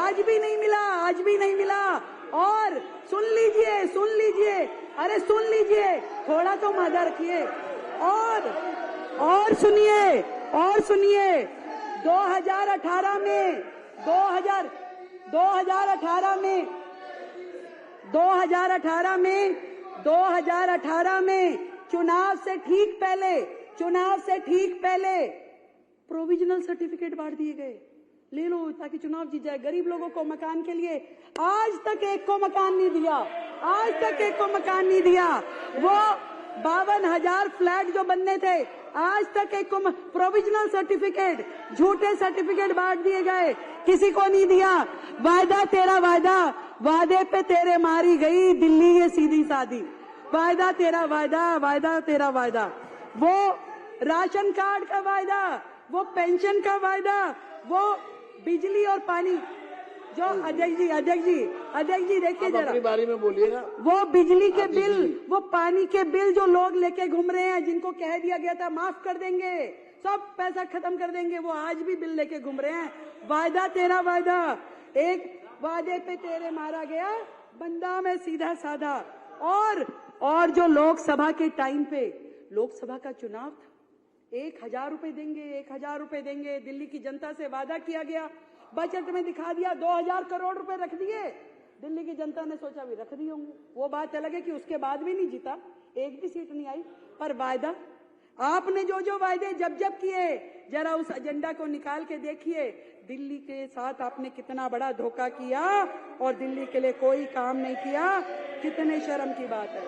आज भी नहीं मिला, आज भी नहीं मिला। और सुन लीजिए, सुन लीजिए, अरे सुन लीजिए, थोड़ा तो मादा रखिए। और सुनिए, और सुनिए, 2018 में चुनाव से ठीक पहले प्रोविजनल सर्टिफिकेट बांट दिए गए। ले लो ताकि चुनाव जीत जाए। गरीब लोगों को मकान के लिए आज तक एक को मकान नहीं दिया, आज तक एक को मकान नहीं दिया। वो 52,000 फ्लैट जो बनने थे, आज तक एक को प्रोविजनल सर्टिफिकेट, झूठे सर्टिफिकेट बांट दिए गए, किसी को नहीं दिया। वायदा तेरा वायदा, वादे पे तेरे मारी गई दिल्ली ये सीधी सादी। वायदा तेरा वायदा, वायदा तेरा वायदा, वो राशन कार्ड का वायदा, वो पेंशन का वायदा, वो बिजली और पानी जो अध्यक्ष जी देखिए जरा, अपनी बारी में बोलिएगा। वो बिजली के बिल, वो पानी के बिल जो लोग लेके घूम रहे हैं, जिनको कह दिया गया था माफ कर देंगे, सब पैसा खत्म कर देंगे, वो आज भी बिल लेके घूम रहे हैं। वायदा तेरा वायदा, एक वादे पे तेरे मारा गया बंदा में सीधा साधा। और जो लोकसभा के टाइम पे, लोकसभा का चुनाव था, 1,000 रुपए देंगे, 1,000 रुपए देंगे, दिल्ली की जनता से वादा किया गया, बजट में दिखा दिया, 2,000 करोड़ रुपए रख दिए। दिल्ली की जनता ने सोचा भी रख दिए होंगे। वो बात अलग है कि उसके बाद भी नहीं जीता, एक भी सीट नहीं आई। पर वायदा, आपने जो जो वायदे जब जब किए, जरा उस एजेंडा को निकाल के देखिए। दिल्ली के साथ आपने कितना बड़ा धोखा किया और दिल्ली के लिए कोई काम नहीं किया। कितने शर्म की बात है।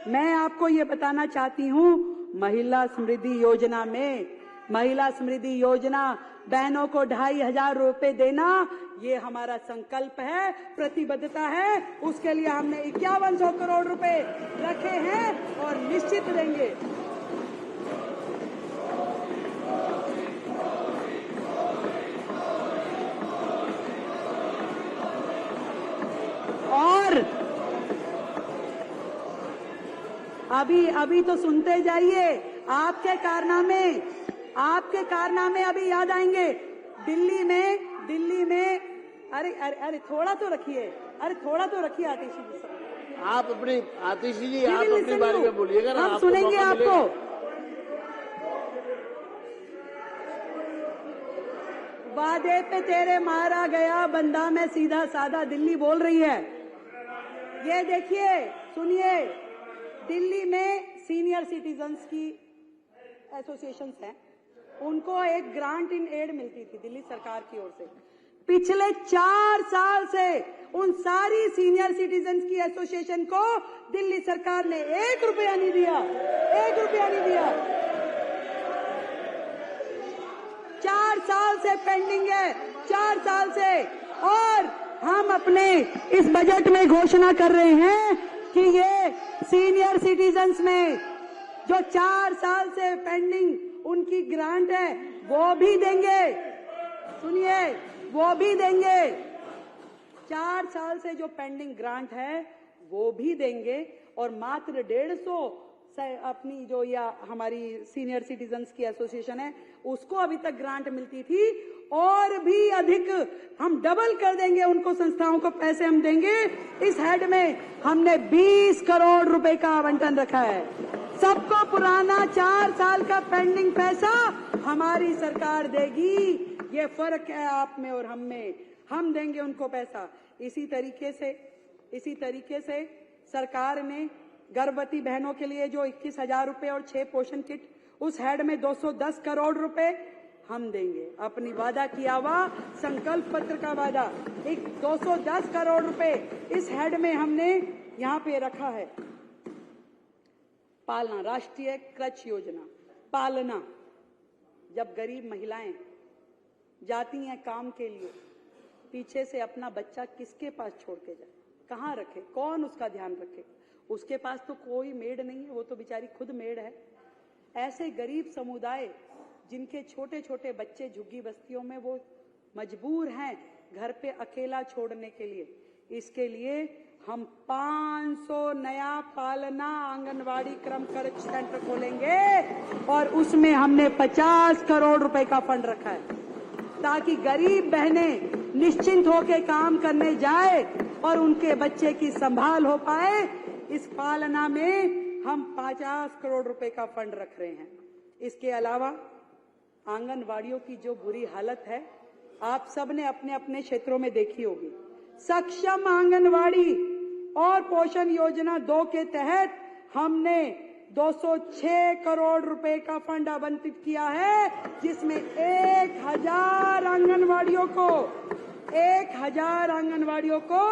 मैं आपको ये बताना चाहती हूँ, महिला समृद्धि योजना बहनों को 2,500 रुपए देना, ये हमारा संकल्प है, प्रतिबद्धता है। उसके लिए हमने 5100 करोड़ रुपए रखे हैं और निश्चित देंगे। और अभी तो सुनते जाइए, आपके कारनामे अभी याद आएंगे। दिल्ली में अरे थोड़ा तो रखिए, आतिशी जी। आप अपनी बारी में बोलिएगा ना, हम सुनेंगे आपको। वादे पे तेरे मारा गया बंदा में सीधा साधा, दिल्ली बोल रही है। ये देखिए, सुनिए, दिल्ली में सीनियर सिटीजन्स की एसोसिएशंस हैं, उनको एक ग्रांट इन एड मिलती थी दिल्ली सरकार की ओर से। पिछले 4 साल से उन सारी सीनियर सिटीजन्स की एसोसिएशन को दिल्ली सरकार ने 1 रुपया नहीं दिया, 1 रुपया नहीं दिया। 4 साल से पेंडिंग है, 4 साल से। और हम अपने इस बजट में घोषणा कर रहे हैं कि ये सीनियर सिटीजन्स में जो 4 साल से पेंडिंग उनकी ग्रांट है, वो भी देंगे। सुनिए, वो भी देंगे। 4 साल से जो पेंडिंग ग्रांट है वो भी देंगे। और मात्र 150 अपनी जो या हमारी सीनियर सिटीजन्स की एसोसिएशन है, उसको अभी तक ग्रांट मिलती थी, और भी अधिक हम डबल कर देंगे। उनको संस्थाओं को पैसे हम देंगे। इस हेड में हमने 20 करोड़ रुपए का आवंटन रखा है। सबको पुराना 4 साल का पेंडिंग पैसा हमारी सरकार देगी। ये फर्क है आप में और हम में। हम देंगे उनको पैसा। इसी तरीके से सरकार ने गर्भवती बहनों के लिए जो 21,000 रुपए और 6 पोषण किट, उस हेड में 210 करोड़ रुपए हम देंगे। अपनी वादा किया हुआ संकल्प पत्र का वादा, एक 210 करोड़ रुपए इस हेड में हमने यहाँ पे रखा है। पालना, राष्ट्रीय कृषि योजना, पालना। जब गरीब महिलाएं जाती हैं काम के लिए, पीछे से अपना बच्चा किसके पास छोड़ के जाए, कहाँ रखे, कौन उसका ध्यान रखे? उसके पास तो कोई मेड नहीं है, वो तो बेचारी खुद मेड है। ऐसे गरीब समुदाय जिनके छोटे छोटे बच्चे झुग्गी बस्तियों में, वो मजबूर हैं घर पे अकेला छोड़ने के लिए। इसके लिए हम 500 नया पालना आंगनवाड़ी क्रम खर्च सेंटर खोलेंगे और उसमें हमने 50 करोड़ रुपए का फंड रखा है ताकि गरीब बहनें निश्चिंत होकर काम करने जाए और उनके बच्चे की संभाल हो पाए। इस पालना में हम 50 करोड़ रुपए का फंड रख रहे हैं। इसके अलावा आंगनवाड़ियों की जो बुरी हालत है आप सब ने अपने अपने क्षेत्रों में देखी होगी। सक्षम आंगनवाड़ी और पोषण योजना 2 के तहत हमने 206 करोड़ रुपए का फंड आवंटित किया है, जिसमें 1000 आंगनवाड़ियों को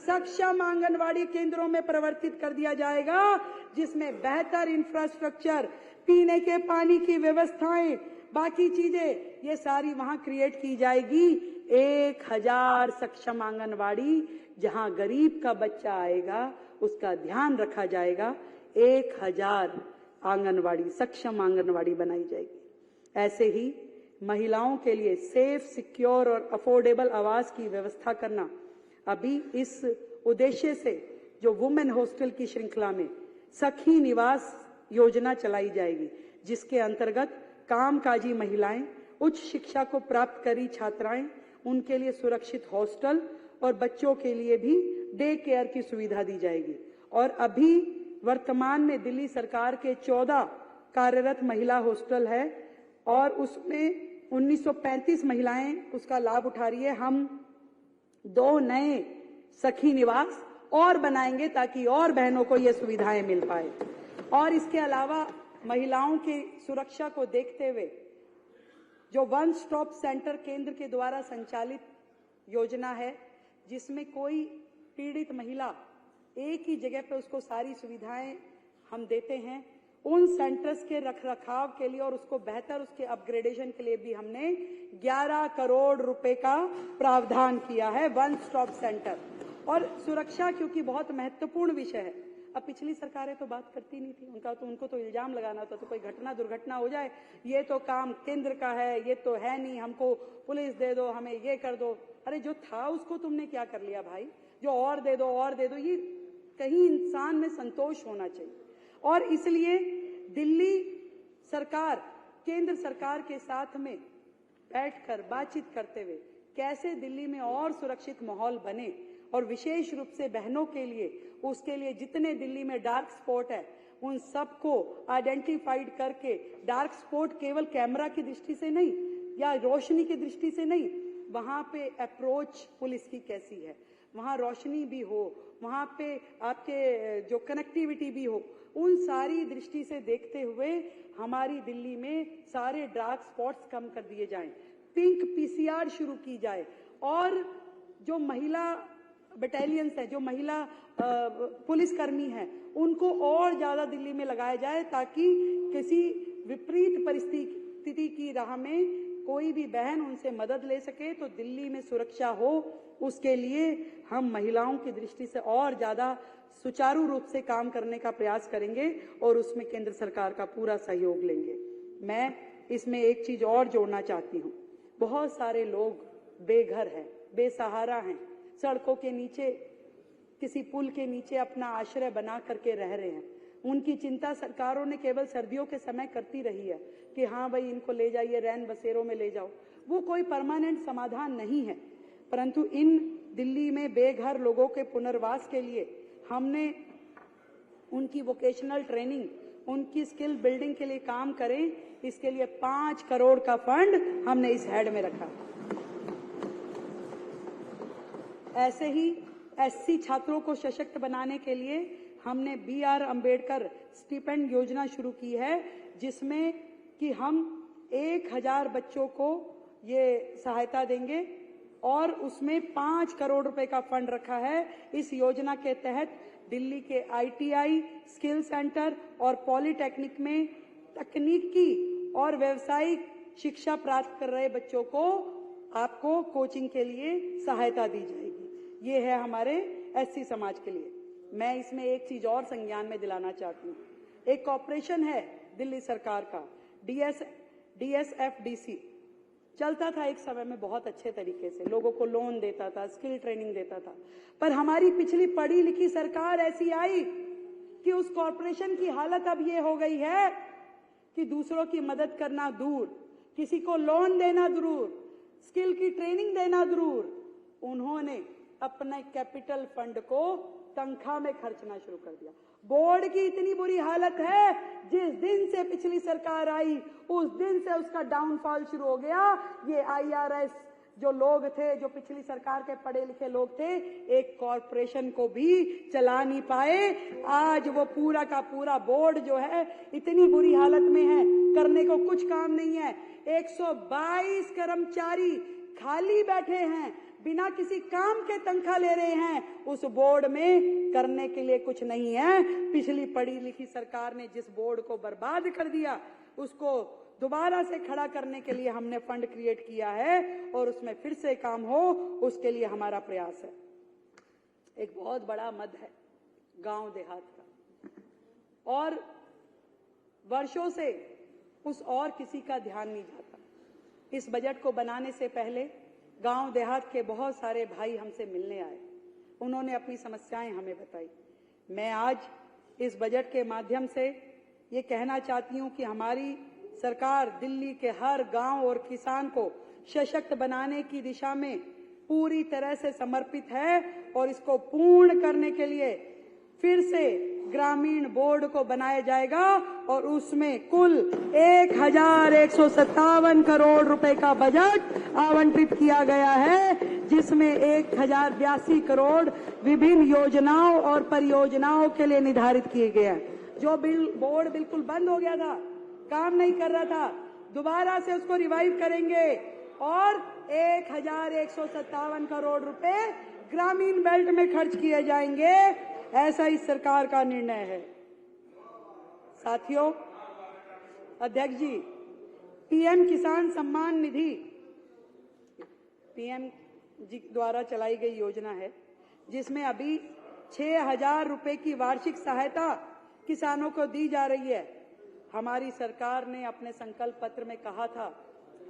सक्षम आंगनवाड़ी केंद्रों में परिवर्तित कर दिया जाएगा, जिसमें बेहतर इंफ्रास्ट्रक्चर, पीने के पानी की व्यवस्थाएं, बाकी चीजें ये सारी वहां क्रिएट की जाएगी। 1000 सक्षम आंगनवाड़ी, जहां गरीब का बच्चा आएगा उसका ध्यान रखा जाएगा। 1000 आंगनवाड़ी, सक्षम आंगनवाड़ी बनाई जाएगी। ऐसे ही महिलाओं के लिए सेफ, सिक्योर और अफोर्डेबल आवास की व्यवस्था करना, अभी इस उद्देश्य से जो वुमेन हॉस्टल की श्रृंखला में सखी निवास योजना चलाई जाएगी, जिसके अंतर्गत कामकाजी महिलाएं, उच्च शिक्षा को प्राप्त करी छात्राएं, उनके लिए सुरक्षित हॉस्टल और बच्चों के लिए भी डे केयर की सुविधा दी जाएगी। और अभी वर्तमान में दिल्ली सरकार के 14 कार्यरत महिला हॉस्टल है और उसमें 1935 महिलाएं उसका लाभ उठा रही है। हम 2 नए सखी निवास और बनाएंगे ताकि और बहनों को ये सुविधाएं मिल पाए। और इसके अलावा महिलाओं की सुरक्षा को देखते हुए जो वन स्टॉप सेंटर केंद्र के द्वारा संचालित योजना है, जिसमें कोई पीड़ित महिला एक ही जगह पर उसको सारी सुविधाएं हम देते हैं, उन सेंटर्स के रखरखाव के लिए और उसको बेहतर उसके अपग्रेडेशन के लिए भी हमने 11 करोड़ रुपए का प्रावधान किया है। वन स्टॉप सेंटर और सुरक्षा क्योंकि बहुत महत्वपूर्ण विषय है। अब पिछली सरकारें तो बात करती नहीं थी, उनको तो इल्जाम लगाना था, तो कोई घटना दुर्घटना हो जाए ये तो काम केंद्र का है, ये तो है नहीं, हमको पुलिस दे दो, हमें ये कर दो। अरे जो था उसको तुमने क्या कर लिया भाई, जो और दे दो। ये कहीं इंसान में संतोष होना चाहिए। और इसलिए दिल्ली सरकार केंद्र सरकार के साथ में बैठकर बातचीत करते हुए कैसे दिल्ली में और सुरक्षित माहौल बने और विशेष रूप से बहनों के लिए, उसके लिए जितने दिल्ली में डार्क स्पॉट है उन सबको आइडेंटिफाइड करके, डार्क स्पॉट केवल कैमरा की दृष्टि से नहीं या रोशनी की दृष्टि से नहीं, वहां पे अप्रोच पुलिस की कैसी है, वहां रोशनी भी हो, वहां पे आपके जो कनेक्टिविटी भी हो, उन सारी दृष्टि से देखते हुए हमारी दिल्ली में सारे डार्क स्पॉट्स कम कर दिए जाएं, पिंक पीसीआर शुरू की जाए और जो महिला बटालियंस है, जो महिला पुलिसकर्मी हैं, उनको और ज्यादा दिल्ली में लगाया जाए ताकि किसी विपरीत परिस्थिति की राह में कोई भी बहन उनसे मदद ले सके तो दिल्ली में सुरक्षा हो। उसके लिए हम महिलाओं की दृष्टि से और ज्यादा सुचारू रूप से काम करने का प्रयास करेंगे और उसमें केंद्र सरकार का पूरा सहयोग लेंगे। मैं इसमें एक चीज और जोड़ना चाहती हूँ। बहुत सारे लोग बेघर हैं, बेसहारा हैं, सड़कों के नीचे, किसी पुल के नीचे अपना आश्रय बना करके रह रहे हैं। उनकी चिंता सरकारों ने केवल सर्दियों के समय करती रही है कि हाँ भाई इनको ले जाइए, रैन बसेरों में ले जाओ। वो कोई परमानेंट समाधान नहीं है, परंतु इन दिल्ली में बेघर लोगों के पुनर्वास के लिए हमने उनकी वोकेशनल ट्रेनिंग, उनकी स्किल बिल्डिंग के लिए काम करें, इसके लिए 5 करोड़ का फंड हमने इस हेड में रखा। ऐसे ही एससी छात्रों को सशक्त बनाने के लिए हमने BR अम्बेडकर स्टिपेंड योजना शुरू की है, जिसमें कि हम 1000 बच्चों को ये सहायता देंगे और उसमें 5 करोड़ रुपए का फंड रखा है। इस योजना के तहत दिल्ली के ITI, स्किल सेंटर और पॉलिटेक्निक में तकनीकी और व्यावसायिक शिक्षा प्राप्त कर रहे बच्चों को आपको कोचिंग के लिए सहायता दी जाएगी। ये है हमारे एससी समाज के लिए। मैं इसमें एक चीज और संज्ञान में दिलाना चाहती हूँ। एक कॉर्पोरेशन है दिल्ली सरकार का DSFDC, चलता था एक समय में बहुत अच्छे तरीके से, लोगों को लोन देता था, स्किल ट्रेनिंग देता था। पर हमारी पिछली पढ़ी लिखी सरकार ऐसी आई कि उस कॉरपोरेशन की हालत अब ये हो गई है कि दूसरों की मदद करना दूर, किसी को लोन देना दूर, स्किल की ट्रेनिंग देना दूर, उन्होंने अपने कैपिटल फंड को तनख्वाह में खर्चना शुरू कर दिया। बोर्ड की इतनी बुरी हालत है, जिस दिन से पिछली सरकार आई उस दिन से उसका डाउनफॉल शुरू हो गया। ये IRS जो लोग थे, जो पिछली सरकार के पढ़े लिखे लोग थे, एक कॉरपोरेशन को भी चला नहीं पाए। आज वो पूरा का पूरा बोर्ड जो है इतनी बुरी हालत में है, करने को कुछ काम नहीं है। 122 कर्मचारी खाली बैठे हैं, बिना किसी काम के तनख्वाह ले रहे हैं। उस बोर्ड में करने के लिए कुछ नहीं है। पिछली पढ़ी लिखी सरकार ने जिस बोर्ड को बर्बाद कर दिया, उसको दोबारा से खड़ा करने के लिए हमने फंड क्रिएट किया है और उसमें फिर से काम हो, उसके लिए हमारा प्रयास है। एक बहुत बड़ा मद है गांव देहात का, और वर्षों से उस और किसी का ध्यान नहीं जाता। इस बजट को बनाने से पहले गांव देहात के बहुत सारे भाई हमसे मिलने आए, उन्होंने अपनी समस्याएं हमें बताई। मैं आज इस बजट के माध्यम से ये कहना चाहती हूं कि हमारी सरकार दिल्ली के हर गांव और किसान को सशक्त बनाने की दिशा में पूरी तरह से समर्पित है और इसको पूर्ण करने के लिए फिर से ग्रामीण बोर्ड को बनाया जाएगा और उसमें कुल 1157 करोड़ रुपए का बजट आवंटित किया गया है, जिसमें 1082 करोड़ विभिन्न योजनाओं और परियोजनाओं के लिए निर्धारित किए गए हैं। जो बोर्ड बिल्कुल बंद हो गया था, काम नहीं कर रहा था, दोबारा से उसको रिवाइव करेंगे और 1157 करोड़ रुपए ग्रामीण बेल्ट में खर्च किए जाएंगे। ऐसा इस सरकार का निर्णय है। साथियों, अध्यक्ष जी, PM किसान सम्मान निधि PM जी द्वारा चलाई गई योजना है, जिसमें अभी 6,000 रुपए की वार्षिक सहायता किसानों को दी जा रही है। हमारी सरकार ने अपने संकल्प पत्र में कहा था,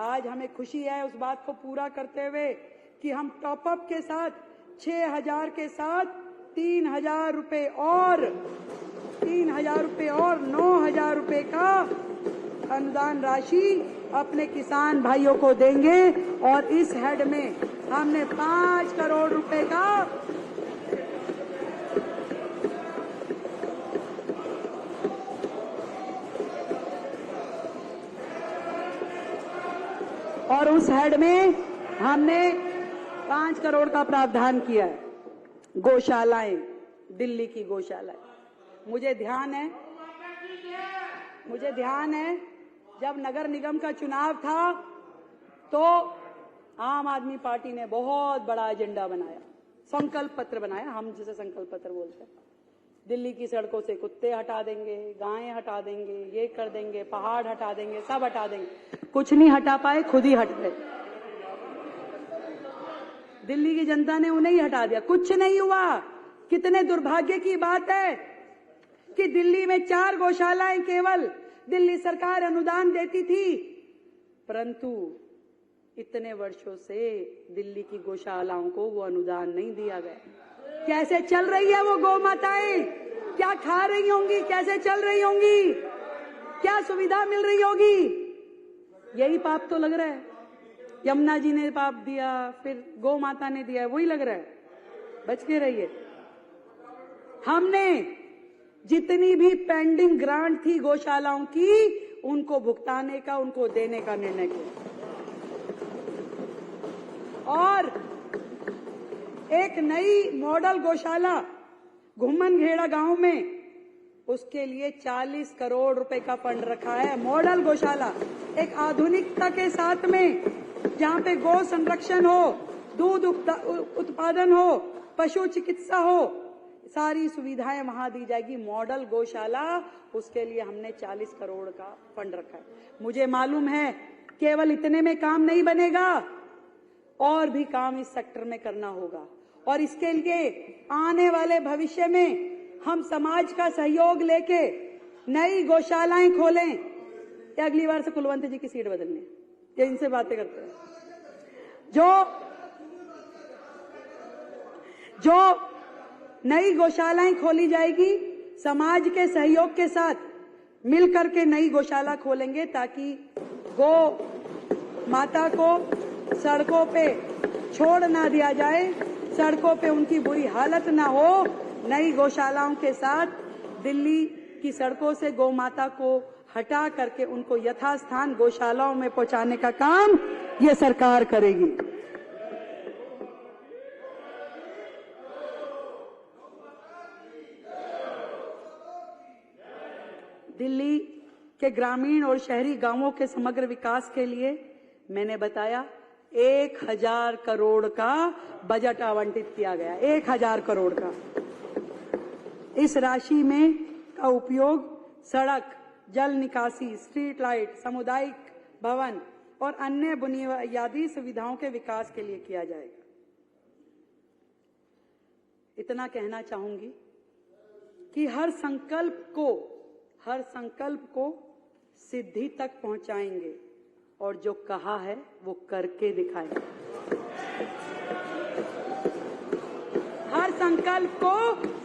आज हमें खुशी है उस बात को पूरा करते हुए कि हम टॉपअप के साथ 6,000 के साथ 3,000 रुपए और 9,000 रुपए का अनुदान राशि अपने किसान भाइयों को देंगे और इस हेड में हमने 5 करोड़ रुपए का और उस हेड में हमने 5 करोड़ का प्रावधान किया है। गौशालाएं, दिल्ली की गौशालाएं, मुझे ध्यान है जब नगर निगम का चुनाव था तो आम आदमी पार्टी ने बहुत बड़ा एजेंडा बनाया, संकल्प पत्र बनाया, हम जिसे संकल्प पत्र बोलते हैं। दिल्ली की सड़कों से कुत्ते हटा देंगे, गायें हटा देंगे, ये कर देंगे, पहाड़ हटा देंगे, सब हटा देंगे। कुछ नहीं हटा पाए, खुद ही हट गए। दिल्ली की जनता ने उन्हें ही हटा दिया, कुछ नहीं हुआ। कितने दुर्भाग्य की बात है कि दिल्ली में 4 गौशालाएं केवल दिल्ली सरकार अनुदान देती थी, परंतु इतने वर्षों से दिल्ली की गौशालाओं को वो अनुदान नहीं दिया गया। कैसे चल रही है वो गौ माताएं? क्या खा रही होंगी? कैसे चल रही होंगी? क्या सुविधा मिल रही होगी? यही पाप तो लग रहा है। यमुना जी ने पाप दिया, फिर गौ माता ने दिया, वही लग रहा है। बच के रहिए। हमने जितनी भी पेंडिंग ग्रांट थी गौशालाओं की, उनको भुगताने का, उनको देने का निर्णय किया और एक नई मॉडल गौशाला घुमनखेड़ा गांव में, उसके लिए 40 करोड़ रुपए का फंड रखा है। मॉडल गौशाला एक आधुनिकता के साथ में, जहां पे गौ संरक्षण हो, दूध उत्पादन हो, पशु चिकित्सा हो, सारी सुविधाएं वहां दी जाएगी। मॉडल गौशाला, उसके लिए हमने 40 करोड़ का फंड रखा है। मुझे मालूम है केवल इतने में काम नहीं बनेगा, और भी काम इस सेक्टर में करना होगा और इसके लिए आने वाले भविष्य में हम समाज का सहयोग लेके नई गौशालाएं खोलें। अगली बार से कुलवंत जी की सीट बदलनी, ये इनसे बातें करते हैं। जो नई गौशालाएं खोली जाएगी, समाज के सहयोग के साथ मिलकर के नई गौशाला खोलेंगे ताकि गौ माता को सड़कों पे छोड़ ना दिया जाए, सड़कों पे उनकी बुरी हालत ना हो। नई गौशालाओं के साथ दिल्ली की सड़कों से गौ माता को हटा करके उनको यथास्थान गौशालाओं में पहुंचाने का काम ये सरकार करेगी। दिल्ली के ग्रामीण और शहरी गांवों के समग्र विकास के लिए मैंने बताया 1000 करोड़ का बजट आवंटित किया गया, 1000 करोड़ का। इस राशि में का उपयोग सड़क, जल निकासी, स्ट्रीट लाइट, सामुदायिक भवन और अन्य बुनियादी सुविधाओं के विकास के लिए किया जाएगा। इतना कहना चाहूंगी कि हर संकल्प को सिद्धि तक पहुंचाएंगे और जो कहा है वो करके दिखाएंगे। हर संकल्प को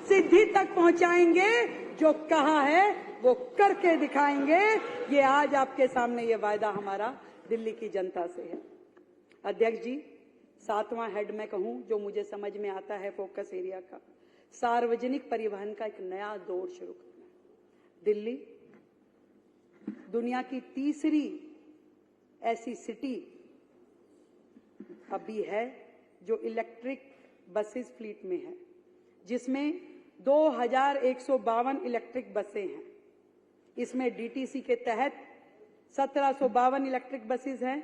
सिद्धि तक पहुंचाएंगे, जो कहा है वो करके दिखाएंगे। ये आज आपके सामने ये वायदा हमारा दिल्ली की जनता से है। अध्यक्ष जी, 7वां हेड में कहूं जो मुझे समझ में आता है फोकस एरिया का, सार्वजनिक परिवहन का एक नया दौर शुरू करना है। दिल्ली दुनिया की तीसरी ऐसी सिटी अभी है जो इलेक्ट्रिक बसेस फ्लीट में है, जिसमें 2152 इलेक्ट्रिक बसें हैं। इसमें डीटीसी के तहत 1752 इलेक्ट्रिक बसेस हैं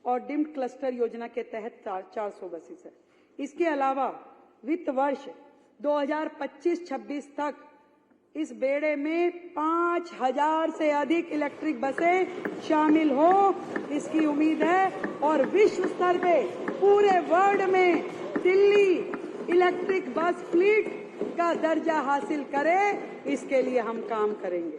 और डिम्ड क्लस्टर योजना के तहत 400 बसेस हैं। इसके अलावा वित्त वर्ष 2025-26 तक इस बेड़े में 5000 से अधिक इलेक्ट्रिक बसें शामिल हो, इसकी उम्मीद है। और विश्व स्तर पे पूरे वर्ल्ड में दिल्ली इलेक्ट्रिक बस फ्लीट का दर्जा हासिल करे, इसके लिए हम काम करेंगे।